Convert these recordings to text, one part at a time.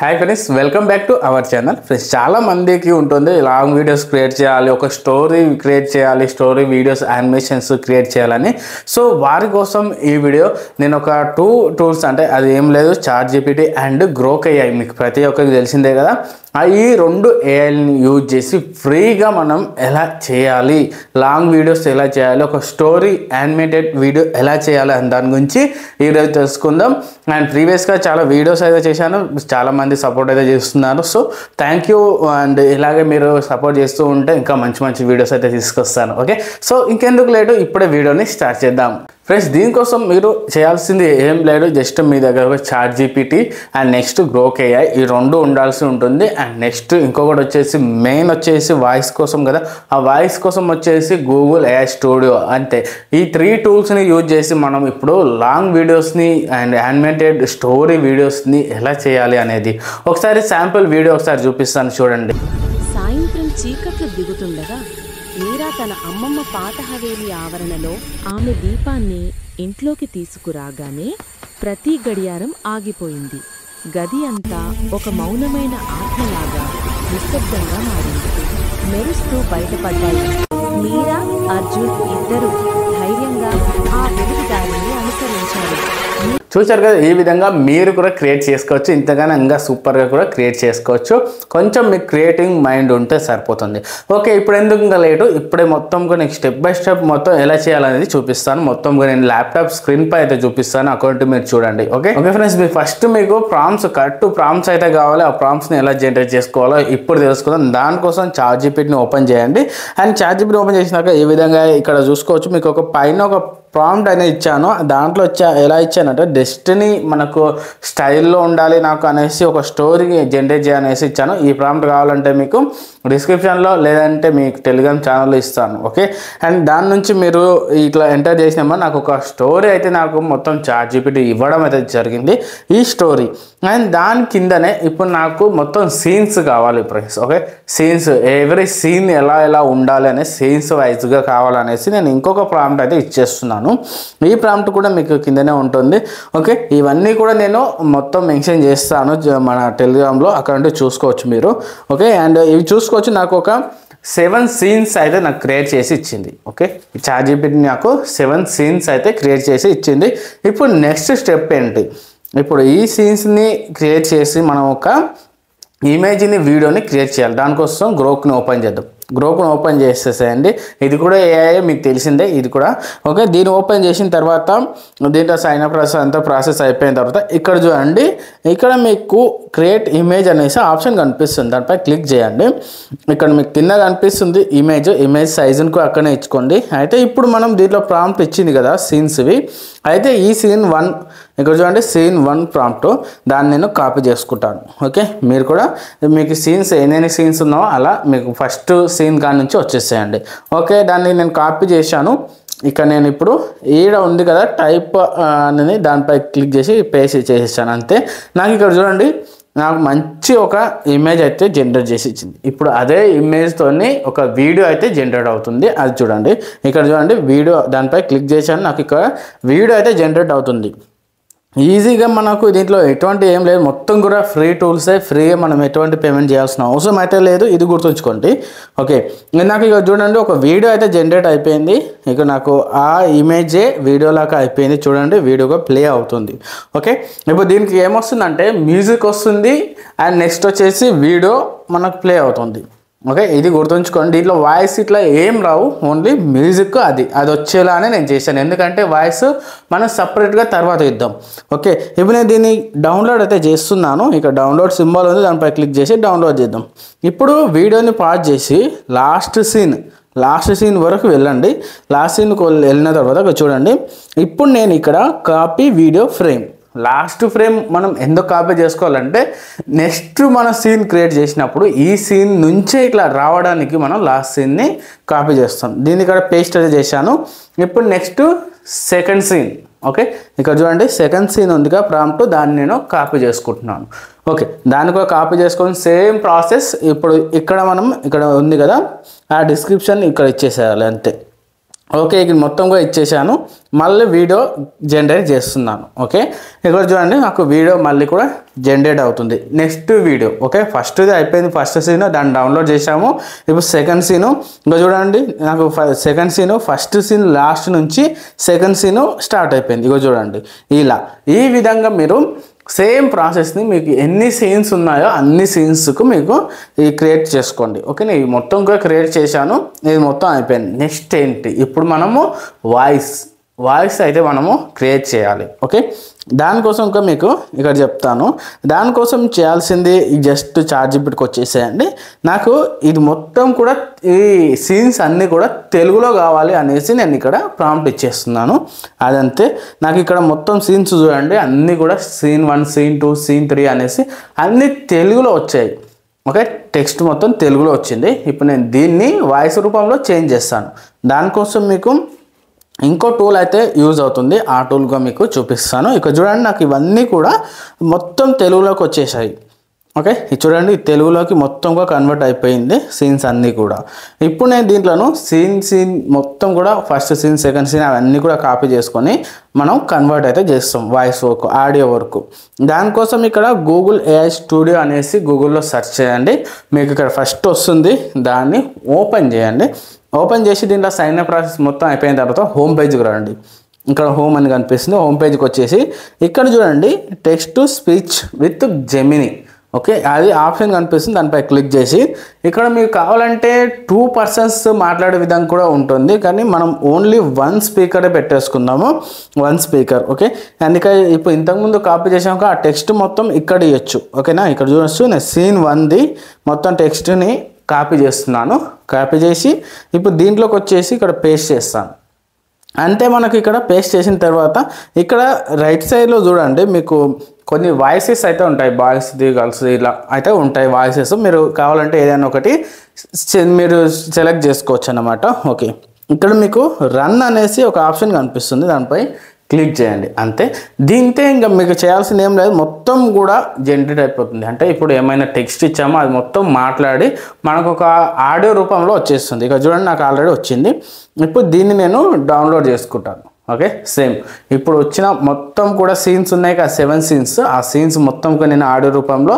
Hi friends, welcome back to our channel. Friends, చాలా మందికి ఉంటుంది లాంగ్ వీడియోస్ క్రియేట్ చేయాలి, ఒక స్టోరీ క్రియేట్ చేయాలి, స్టోరీ వీడియోస్ యానిమేషన్స్ క్రియేట్ చేయాలని. సో వారి కోసం ఈ వీడియో నేను ఒక 2 టూల్స్, అంటే అది ఏం లేదు, ChatGPT అండ్ గ్రోక్ AI, మీకు ప్రతి ఒక్కరికి తెలిసిందే కదా. ఈ 2 ఏఐని యూజ్ చేసి ఫ్రీగా మనం ఎలా చేయాలి, లాంగ్ వీడియోస్ ఎలా చేయాలి, ఒక స్టోరీ యానిమేటెడ్ వీడియో ఎలా చేయాలి అని దాని గురించి ఈరోజు తెలుసుకుందాం. అండ్ ప్రీవియస్గా చాలా వీడియోస్ అయితే చేశాను, చాలామంది సపోర్ట్ అయితే చేస్తున్నారు. So thank you. అండ్ ఇలాగే మీరు సపోర్ట్ చేస్తూ ఉంటే ఇంకా మంచి మంచి వీడియోస్ అయితే తీసుకొస్తాను. ఓకే, సో ఇంకెందుకు లేటు, ఇప్పుడే వీడియోని స్టార్ట్ చేద్దాం. ఫ్రెండ్స్, దీనికోసం మీరు చేయాల్సింది ఏం లేదు, జస్ట్ మీ దగ్గర ChatGPT and next Grok AI, ఈ 2 ఉండాల్సి ఉంటుంది. అండ్ నెక్స్ట్ ఇంకొకటి వచ్చేసి మెయిన్ వచ్చేసి వాయిస్ కోసం కదా, ఆ వాయిస్ కోసం వచ్చేసి గూగుల్ AI స్టూడియో. అంతే, ఈ 3 టూల్స్ని యూజ్ చేసి మనం ఇప్పుడు లాంగ్ వీడియోస్ని అండ్ యానిమేటెడ్ స్టోరీ వీడియోస్ని ఎలా చేయాలి అనేది ఒకసారి శాంపుల్ వీడియో ఒకసారి చూపిస్తాను, చూడండి. సాయంత్రం చీకట్లు దిగుతుండగా మీరా తన అమ్మమ్మ పాత హవేలి ఆవరణలో ఆమె దీపాన్ని ఇంట్లోకి తీసుకురాగానే ప్రతి గడియారం ఆగిపోయింది. గది అంతా ఒక మౌనమైన ఆత్మలాగా నిశ్శబ్దంగా మారింది. మెరుస్తూ బయటపడ్డాయి. మీరా, అర్జున్ ఇద్దరు ధైర్యంగా ఆ వెలుగు దారిని అనుసరించారు. చూశారు కదా, ఈ విధంగా మీరు కూడా క్రియేట్ చేసుకోవచ్చు, ఇంతగానో ఇంకా సూపర్గా కూడా క్రియేట్ చేసుకోవచ్చు. కొంచెం మీకు క్రియేటింగ్ మైండ్ ఉంటే సరిపోతుంది. ఓకే, ఇప్పుడు ఎందుకు ఇంకా లేటు, ఇప్పుడే మొత్తం కూడా నీకు స్టెప్ బై స్టెప్ మొత్తం ఎలా చేయాలనేది చూపిస్తాను. మొత్తం కూడా నేను ల్యాప్టాప్ స్క్రీన్ పై అయితే చూపిస్తాను, అకౌంట్ మీరు చూడండి. ఓకే ఫ్రెండ్స్, మీరు ఫస్ట్ మీకు కరెక్ట్ ప్రాంప్ట్స్ అయితే కావాలి. ఆ ప్రాంప్ట్స్ని ఎలా జనరేట్ చేసుకోవాలో ఇప్పుడు తెలుసుకుందాం. దానికోసం ChatGPTని ఓపెన్ చేయండి. అండ్ ChatGPT ఓపెన్ చేసినాక ఈ విధంగా ఇక్కడ చూసుకోవచ్చు, మీకు ఒక పైన ఒక ప్రాంప్ట్ అనేది ఇచ్చాను. దాంట్లో ఎలా ఇచ్చానంటే, డెస్టినీ మనకు స్టైల్లో ఉండాలి నాకు అనేసి ఒక స్టోరీ జనరేట్ చేయనేసి ఇచ్చాను. ఈ ప్రాంప్ట్ కావాలంటే మీకు డిస్క్రిప్షన్లో లేదంటే మీకు టెలిగ్రామ్ ఛానల్లో ఇస్తాను. ఓకే, అండ్ దాని నుంచి మీరు ఇట్లా ఎంటర్ చేసినామో నాకు ఒక స్టోరీ అయితే నాకు మొత్తం ChatGPT ఇవ్వడం అయితే జరిగింది, ఈ స్టోరీ. అండ్ దాని కిందనే ఇప్పుడు నాకు మొత్తం సీన్స్ కావాలి friends. Okay, scenes, every scene ఎలా ఎలా ఉండాలి అనే సీన్స్ వైజ్గా కావాలనేసి నేను ఇంకొక ప్రాంప్ట్ అయితే ఇచ్చేస్తున్నాను. ఈ ప్రాంప్ట్ కూడా మీకు కిందనే ఉంటుంది. ఓకే, ఇవన్నీ కూడా నేను మొత్తం మెన్షన్ చేస్తాను మన టెలిగ్రామ్లో, అక్కడ నుండి చూసుకోవచ్చు మీరు. ఓకే, అండ్ ఇవి చూసుకోవచ్చు, నాకు ఒక 7 సీన్స్ అయితే నాకు క్రియేట్ చేసి ఇచ్చింది. ఓకే, ChatGPT నాకు 7 సీన్స్ అయితే క్రియేట్ చేసి ఇచ్చింది. ఇప్పుడు నెక్స్ట్ స్టెప్ ఏంటి, ఇప్పుడు ఈ సీన్స్ని క్రియేట్ చేసి మనం ఒక ఇమేజ్ని, వీడియోని క్రియేట్ చేయాలి. దానికోసం గ్రోక్ని ఓపెన్ చేద్దాం. గ్రోక్ను ఓపెన్ చేసేసేయండి. ఇది కూడా AI మీకు తెలిసిందే, ఇది కూడా. ఓకే, దీన్ని ఓపెన్ చేసిన తర్వాత దీంట్లో సైన్ అప్ అంతా ప్రాసెస్ అయిపోయిన తర్వాత ఇక్కడ చూడండి, ఇక్కడ మీకు క్రియేట్ ఇమేజ్ అనేసి ఆప్షన్ కనిపిస్తుంది, దానిపై క్లిక్ చేయండి. ఇక్కడ మీకు కింద కనిపిస్తుంది ఇమేజ్ సైజును అక్కడనే ఇచ్చుకోండి. అయితే ఇప్పుడు మనం దీంట్లో ప్రాంప్ట్ ఇచ్చింది కదా సీన్స్వి, అయితే ఈ సీన్ 1 ఇక్కడ చూడండి, సీన్ 1 ప్రాంప్ట్, దాన్ని నేను కాపీ చేసుకుంటాను. ఓకే, మీరు కూడా మీకు సీన్స్ ఎన్ని సీన్స్ ఉన్నావో అలా మీకు ఫస్ట్ సీన్ కాడి నుంచి వచ్చేసేయండి. ఓకే, దాన్ని నేను కాపీ చేశాను. ఇక నేను ఇప్పుడు ఈడ ఉంది కదా టైప్ అనేది, దానిపై క్లిక్ చేసి పేస్ట్ చేసేసాను. అంతే, నాకు ఇక్కడ చూడండి, నాకు మంచి ఒక ఇమేజ్ అయితే జనరేట్ చేసి ఇచ్చింది. ఇప్పుడు అదే ఇమేజ్తోని ఒక వీడియో అయితే జనరేట్ అవుతుంది, అది చూడండి. ఇక్కడ చూడండి వీడియో, దానిపై క్లిక్ చేశాను, నాకు ఇక్కడ వీడియో అయితే జనరేట్ అవుతుంది. ఈజీగా మనకు దీంట్లో ఎటువంటి ఏం లేదు, మొత్తం కూడా ఫ్రీ టూల్సే, ఫ్రీగా మనం ఎటువంటి పేమెంట్ చేయాల్సిన అవసరం అయితే లేదు, ఇది గుర్తుంచుకోండి. ఓకే, నాకు ఇక చూడండి ఒక వీడియో అయితే జనరేట్ అయిపోయింది. ఇక నాకు ఆ ఇమేజే వీడియోలాగా అయిపోయింది, చూడండి వీడియోగా ప్లే అవుతుంది. ఓకే, ఇప్పుడు దీనికి ఏమొస్తుందంటే మ్యూజిక్ వస్తుంది, అండ్ నెక్స్ట్ వచ్చేసి వీడియో మనకు ప్లే అవుతుంది. ఓకే, ఇది గుర్తుంచుకోండి. దీంట్లో వాయిస్ ఇట్లా ఏం రావు, ఓన్లీ మ్యూజిక్ అది వచ్చేలానే నేను చేశాను, ఎందుకంటే వాయిస్ మనం సపరేట్గా తర్వాత ఇద్దాం. ఓకే, ఇప్పుడు నేను దీన్ని డౌన్లోడ్ అయితే చేస్తున్నాను. ఇక్కడ డౌన్లోడ్ సింబల్ ఉంది, దానిపై క్లిక్ చేసి డౌన్లోడ్ చేద్దాం. ఇప్పుడు వీడియోని పాజ్ చేసి లాస్ట్ సీన్ వరకు వెళ్ళండి. లాస్ట్ సీన్కి వెళ్ళిన తర్వాత చూడండి, ఇప్పుడు నేను ఇక్కడ copy video frame, last frame మనం ఎందుకు కాపీ చేసుకోవాలంటే, నెక్స్ట్ మనం సీన్ క్రియేట్ చేసినప్పుడు ఈ సీన్ నుంచే ఇట్లా రావడానికి మనం లాస్ట్ సీన్ని కాపీ చేస్తాం. దీన్ని ఇక్కడ పేస్ట్ అయితే చేశాను. ఇప్పుడు నెక్స్ట్ సెకండ్ సీన్. ఓకే, ఇక్కడ చూడండి సెకండ్ సీన్ ఉందిగా ప్రాంప్ట్, దాన్ని నేను కాపీ చేసుకుంటున్నాను. ఓకే, దాన్ని కూడా కాపీ చేసుకొని సేమ్ ప్రాసెస్ ఇప్పుడు ఇక్కడ ఉంది కదా, ఆ డిస్క్రిప్షన్ ఇక్కడ ఇచ్చేసేయాలి. అంతే, ఓకే, ఇది మొత్తంగా ఇచ్చేసాను. మళ్ళీ వీడియో జనరేట్ చేస్తున్నాను. ఓకే, ఇక్కడ చూడండి నాకు వీడియో మళ్ళీ కూడా జనరేట్ అవుతుంది. నెక్స్ట్ వీడియో ఓకే, ఫస్ట్ది అయిపోయింది. ఫస్ట్ సీన్ దాన్ని డౌన్లోడ్ చేసాము. ఇప్పుడు సెకండ్ సీను ఇంకా చూడండి నాకు second scene first scene last నుంచి సెకండ్ సీను స్టార్ట్ అయిపోయింది. ఇగో చూడండి ఇలా ఈ విధంగా మీరు సేమ్ ప్రాసెస్ని మీకు ఎన్ని సీన్స్ ఉన్నాయో అన్ని సీన్స్కు మీకు ఇది క్రియేట్ చేసుకోండి. ఓకే, నేను మొత్తం కూడా క్రియేట్ చేశాను. ఇది మొత్తం అయిపోయింది. నెక్స్ట్ ఏంటి, ఇప్పుడు మనము వాయిస్ అయితే మనము క్రియేట్ చేయాలి. ఓకే, దానికోసం ఇంకా మీకు ఇక్కడ చెప్తాను. దానికోసం చేయాల్సింది జస్ట్ చాట్‌జీపీటీకి వచ్చేసేయండి. నాకు ఇది మొత్తం కూడా ఈ సీన్స్ అన్నీ కూడా తెలుగులో కావాలి అనేసి నేను ఇక్కడ ప్రాంప్ట్ ఇచ్చేస్తున్నాను. అదంతే. నాకు ఇక్కడ మొత్తం సీన్స్ చూడండి అన్నీ కూడా సీన్ 1 సీన్ 2 సీన్ 3 అనేసి అన్నీ తెలుగులో వచ్చాయి. ఓకే, టెక్స్ట్ మొత్తం తెలుగులో వచ్చింది. ఇప్పుడు నేను దీన్ని వాయిస్ రూపంలో చేంజ్ చేస్తాను. దానికోసం మీకు ఇంకో టూల్ అయితే యూజ్ అవుతుంది. ఆ టూల్గా మీకు చూపిస్తాను. ఇక్కడ చూడండి నాకు ఇవన్నీ కూడా మొత్తం తెలుగులోకి వచ్చేసాయి. ఓకే, ఇది చూడండి తెలుగులోకి మొత్తంగా కన్వర్ట్ అయిపోయింది సీన్స్ అన్నీ కూడా. ఇప్పుడు నేను దీంట్లోను సీన్ మొత్తం కూడా ఫస్ట్ సీన్ సెకండ్ సీన్ అవన్నీ కూడా కాపీ చేసుకొని మనం కన్వర్ట్ అయితే చేస్తాం వాయిస్ వర్క్ ఆడియో వర్క్. దానికోసం ఇక్కడ గూగుల్ AI స్టూడియో అనేసి గూగుల్లో సెర్చ్ చేయండి. మీకు ఇక్కడ ఫస్ట్ వస్తుంది, దాన్ని ఓపెన్ చేయండి. ఓపెన్ చేసి దీంట్లో సైన్ అప్ ప్రాసెస్ మొత్తం అయిపోయిన తర్వాత హోమ్ పేజ్కి రండి. ఇక్కడ హోమ్ అని కనిపిస్తుంది. హోమ్ పేజ్కి వచ్చేసి ఇక్కడ చూడండి text to speech with Gemini. Okay, అది ఆప్షన్ కనిపిస్తుంది. దానిపై క్లిక్ చేసి ఇక్కడ మీకు కావాలంటే 2 persons మాట్లాడే విధంగా కూడా ఉంటుంది. కానీ మనం ఓన్లీ 1 స్పీకరే పెట్టేసుకుందాము. 1 స్పీకర్. ఓకే, అందుకే ఇప్పుడు ఇంతకుముందు కాపీ చేసాక ఆ టెక్స్ట్ మొత్తం ఇక్కడ ఇవ్వచ్చు. ఓకేనా, ఇక్కడ చూడొచ్చు నేను సీన్ 1ది మొత్తం టెక్స్ట్ని కాపీ చేస్తున్నాను. కాపీ చేసి ఇప్పుడు దీంట్లోకి వచ్చేసి ఇక్కడ పేస్ట్ చేస్తాను. అంతే, మనకి ఇక్కడ పేస్ట్ చేసిన తర్వాత ఇక్కడ రైట్ సైడ్లో చూడండి మీకు కొన్ని వాయిసెస్ అయితే ఉంటాయి. బాయ్స్ది గర్ల్స్ది ఇలా అయితే ఉంటాయి వాయిసెస్. మీరు కావాలంటే ఏదైనా ఒకటి మీరు సెలెక్ట్ చేసుకోవచ్చు అన్నమాట. ఓకే, ఇక్కడ మీకు రన్ అనేసి ఒక ఆప్షన్ కనిపిస్తుంది. దానిపై క్లిక్ చేయండి. అంతే, దీంతో ఇంకా మీకు చేయాల్సింది ఏం లేదు. మొత్తం కూడా జనరేట్ అయిపోతుంది. అంటే ఇప్పుడు ఏమైనా టెక్స్ట్ ఇచ్చామో అది మొత్తం మాట్లాడి మనకు ఒక ఆడియో రూపంలో వచ్చేస్తుంది. ఇక చూడండి నాకు ఆల్రెడీ వచ్చింది. ఇప్పుడు దీన్ని నేను డౌన్లోడ్ చేసుకుంటాను. ఓకే, సేమ్ ఇప్పుడు వచ్చిన మొత్తం కూడా సీన్స్ ఉన్నాయి కదా 7 సీన్స్. ఆ సీన్స్ మొత్తం కూడా నేను ఆడియో రూపంలో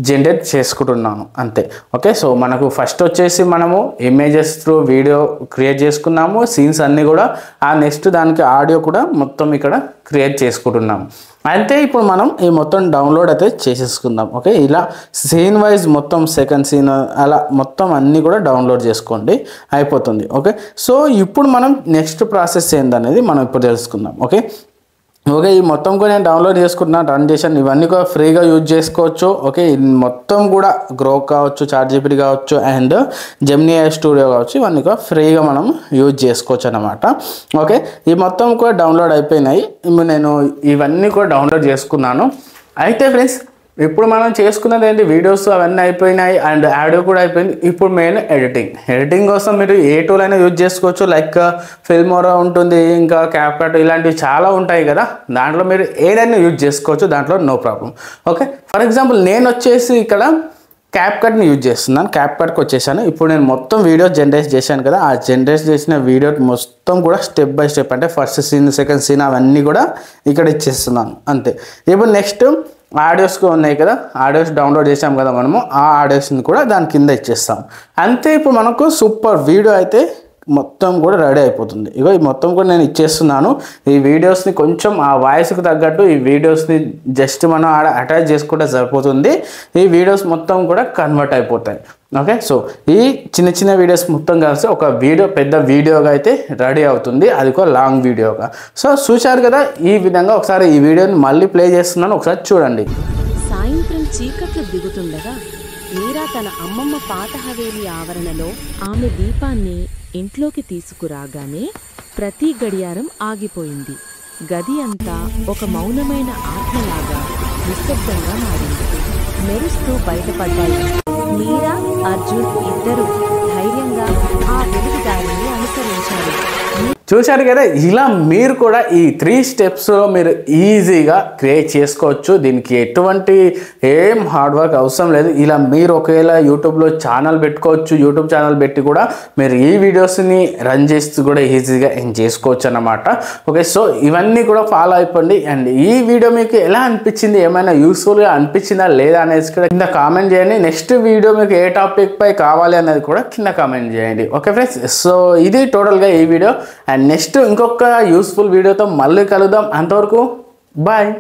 జనరేట్ చేసుకుంటున్నాను. అంతే. ఓకే, సో మనకు ఫస్ట్ వచ్చేసి మనము ఇమేజెస్ త్రూ వీడియో క్రియేట్ చేసుకున్నాము. సీన్స్ అన్నీ కూడా ఆ నెక్స్ట్ దానికి ఆడియో కూడా మొత్తం ఇక్కడ క్రియేట్ చేసుకుంటున్నాము. అంతే, ఇప్పుడు మనం ఈ మొత్తం డౌన్లోడ్ అయితే చేసేసుకుందాం. ఓకే, ఇలా సీన్ వైజ్ మొత్తం సెకండ్ సీన్ అలా మొత్తం అన్నీ కూడా డౌన్లోడ్ చేసుకోండి, అయిపోతుంది. ఓకే, సో ఇప్పుడు మనం నెక్స్ట్ ప్రాసెస్ ఏందనేది మనం ఇప్పుడు తెలుసుకుందాం. ఓకే, ఈ మొత్తం కూడా నేను డౌన్లోడ్ చేసుకుంటున్నాను, రన్ చేశాను. ఇవన్నీ కూడా ఫ్రీగా యూజ్ చేసుకోవచ్చు. ఓకే, ఇది మొత్తం కూడా గ్రోక్ కావచ్చు, చాట్‌జీపీటీ కావచ్చు అండ్ జెమిని AI స్టూడియో కావచ్చు, ఇవన్నీ కూడా ఫ్రీగా మనం యూజ్ చేసుకోవచ్చు అన్నమాట. ఓకే, ఈ మొత్తం కూడా డౌన్లోడ్ అయిపోయినాయి. నేను ఇవన్నీ కూడా డౌన్లోడ్ చేసుకున్నాను. అయితే ఫ్రెండ్స్ ఇప్పుడు మనం చేసుకున్నది ఏంటి, వీడియోస్ అవన్నీ అయిపోయినాయి అండ్ ఆడియో కూడా అయిపోయింది. ఇప్పుడు మెయిన్ ఎడిటింగ్ కోసం మీరు ఏ టూల్ అయినా యూజ్ చేసుకోవచ్చు. లైక్ ఫిల్మోరా ఉంటుంది, ఇంకా క్యాప్కట్ ఇలాంటివి చాలా ఉంటాయి కదా. దాంట్లో మీరు ఏదైనా యూజ్ చేసుకోవచ్చు, దాంట్లో no problem. Okay, for example నేను వచ్చేసి ఇక్కడ క్యాప్కట్ని యూజ్ చేస్తున్నాను. క్యాప్కట్కి వచ్చేసాను. ఇప్పుడు నేను మొత్తం వీడియో జనరేట్ చేశాను కదా, ఆ జనరేట్ చేసిన వీడియో మొత్తం కూడా స్టెప్ బై స్టెప్ అంటే ఫస్ట్ సీన్ సెకండ్ సీన్ అవన్నీ కూడా ఇక్కడ ఇచ్చేస్తున్నాను. అంతే. ఇప్పుడు నెక్స్ట్ ఆడియోస్ ఉన్నాయి కదా, ఆడియోస్ డౌన్లోడ్ చేసాం కదా మనము, ఆ ఆడియోస్ని కూడా దాని కింద ఇచ్చేస్తాం. అంతే, ఇప్పుడు మనకు సూపర్ వీడియో అయితే మొత్తం కూడా రెడీ అయిపోతుంది. ఇగో ఈ మొత్తం కూడా నేను ఇచ్చేస్తున్నాను. ఈ వీడియోస్ని కొంచెం ఆ వాయిస్కి తగ్గట్టు ఈ వీడియోస్ని జస్ట్ మనం ఆడ అటాచ్ చేసుకుంటే సరిపోతుంది. ఈ వీడియోస్ మొత్తం కూడా కన్వర్ట్ అయిపోతాయి. ఓకే, సో ఈ చిన్న చిన్న వీడియోస్ మొత్తం కలిసి ఒక వీడియో పెద్ద వీడియోగా అయితే రెడీ అవుతుంది, అది ఒక లాంగ్ వీడియోగా. సో చూశారు కదా, ఈ విధంగా ఒకసారి ఈ వీడియోని మళ్ళీ ప్లే చేస్తున్నాను, ఒకసారి చూడండి. సాయంత్రం చీకట్లు దిగుతుండగా మీరా తన అమ్మమ్మ పాత హవేలి ఆవరణలో ఆమె దీపాన్ని ఇంట్లోకి తీసుకురాగానే ప్రతి గడియారం ఆగిపోయింది. గది అంతా ఒక మౌనమైన ఆత్మలాగా నిశ్శబ్దంగా మారింది. మెరుస్తూ బయటపడ్డాయి. మీరా, అర్జున్ ఇద్దరూ ధైర్యంగా ఆ వెలుగు దారిని అనుసరించారు. చూశారు కదా, ఇలా మీరు కూడా ఈ 3 స్టెప్స్లో మీరు ఈజీగా క్రియేట్ చేసుకోవచ్చు. దీనికి ఎటువంటి ఏం హార్డ్ వర్క్ అవసరం లేదు. ఇలా మీరు ఒకవేళ యూట్యూబ్లో ఛానల్ పెట్టుకోవచ్చు. యూట్యూబ్ ఛానల్ పెట్టి కూడా మీరు ఈ వీడియోస్ని రన్ చేస్తూ కూడా ఈజీగా ఏం చేసుకోవచ్చు అన్నమాట. ఓకే, సో ఇవన్నీ కూడా ఫాలో అయిపోండి. అండ్ ఈ వీడియో మీకు ఎలా అనిపించింది, ఏమైనా యూస్ఫుల్గా అనిపించిందా లేదా అనేది కూడా కింద కామెంట్ చేయండి. నెక్స్ట్ వీడియో మీకు ఏ టాపిక్ పై కావాలి అనేది కూడా కింద కామెంట్ చేయండి. ఓకే ఫ్రెండ్స్, సో ఇది టోటల్గా ఈ వీడియో. అండ్ నెక్స్ట్ ఇంకొక యూస్ఫుల్ వీడియోతో మళ్ళీ కలుద్దాం. అంతవరకు బాయ్.